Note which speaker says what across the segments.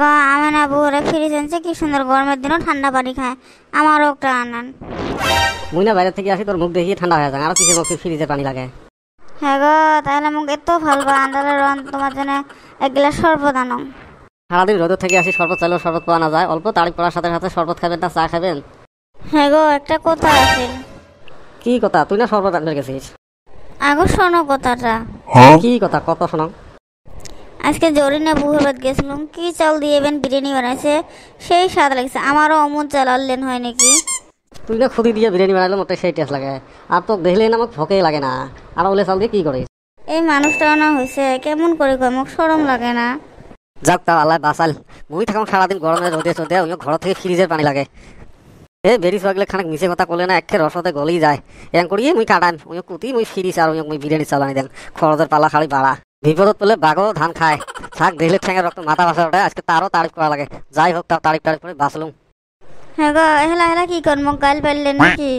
Speaker 1: আমি না বউরে ফ্রিজ আনছে, কি সুন্দর গরমের দিনও ঠান্ডা পানি খায়, আমারও একটা আনান।
Speaker 2: মুই না বাইরে থেকে আসি, তোর মুখ দেখি ঠান্ডা হয়ে যায়, আরো কিসের মুখে ফ্রিজের পানি লাগে।
Speaker 1: হ্যাঁ গো, তাহলে মুখ এত ভালবা আন্দালে রন তোমার জন্য এক গ্লাস শরবত আনো।
Speaker 2: সারাদিন রোদ থেকে আসি, শরবত চাইলেও শরবত পাওয়া না যায়, অল্প তারিখ পড়ার সাথে সাথে শরবত খাবেন না চা খাবেন?
Speaker 1: হ্যাঁ গো, একটা কথা আছে।
Speaker 2: কি কথা? তুই না শরবত আনতে গেছিস?
Speaker 1: আগো শোনো কথাটা।
Speaker 2: কি কথা? কত শোনাও।
Speaker 1: আজকে জরিনা বুহের বাদ গেছিলাম, কি চাল দিয়ে বিরিয়ানি বানাইছে, সেই স্বাদ লাগছে। আমারও অমন চাল আনলেন হয় নাকি?
Speaker 2: তুই না খুদি দিয়ে বিরিয়ানি বানাইলে মোটে সেই টেস্ট লাগে, আর তো দেখলেই না আমাকে ভোকেই লাগে না। আর ওলে চাল দিয়ে কি করিস?
Speaker 1: এই মানুষটাও না হয়েছে কেমন করে কয়, মুখ সরম লাগে না?
Speaker 2: যাক, তাও আল্লাহ বাঁচাল। মুই থাকুন সারাদিন গরমে রোদে চোদে, ওই ঘর থেকে ফ্রিজের পানি লাগে। এ বেরিস লাগলে খানিক মিশে কথা করলে না একে রসতে গলেই যায়। এরকম করিয়ে মুই কাটান, ওই কুতি মুই ফ্রিজ আর ওই মুই বিরিয়ানি চালানি দেন। খরচের পালা খালি বাড়া, বিপদত পেলে বাঘও ধান খায়। শাক দেখলে ঠেঙের রক্ত মাথা বাসা ওঠে। আজকে তারও তারিফ করা লাগে। যাই হোক, তার তারিফ করে বাঁচলুম।
Speaker 1: হ্যাঁ গো, হেলা হেলা কি কর, মুখ গাল পারলেন নাকি?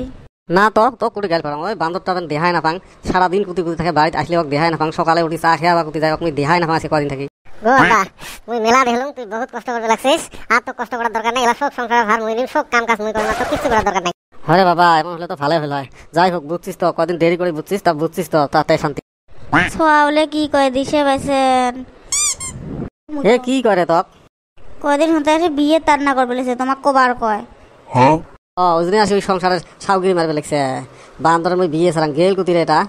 Speaker 2: না তো কুটি গাল পারাম, ওই বান্দরটা দেহাই না পাং। সারাদিন কুতি কুতি থাকে, বাড়িতে আসলে ওকে দেহাই না পাং। সকালে উঠি চা খেয়া বা কুতি যায়, ওকে দেহাই না পাং। আজকে কদিন থাকি
Speaker 3: মুই মেলা দেখলাম তুই বহুত কষ্ট করতে লাগছিস। আর তো কষ্ট করার দরকার নেই, এলা সব সংসারের ভার মুই নিম, সব কাম কাজ মুই করব, তো কিছু করার দরকার নাই।
Speaker 2: হরে বাবা, এমন হলে তো ভালো হলো। যাই হোক, বুঝছিস তো, কদিন দেরি করে বুঝছিস, তা বুঝছিস তো, তাতে শান্তি।
Speaker 1: ছোয়াবলে কি কয় দিশে পাইছেন?
Speaker 2: এ কি করে তক?
Speaker 1: কদিন হতে আসে বিয়ে তার না করবে লেছে, তোমাক কবার কয়?
Speaker 2: ও ওই জন্য আসি ওই সংসারের সাউগিরি মারবে লাগছে। বান্দরের মই বিয়ে সারাং গেল কুতিরে এটা।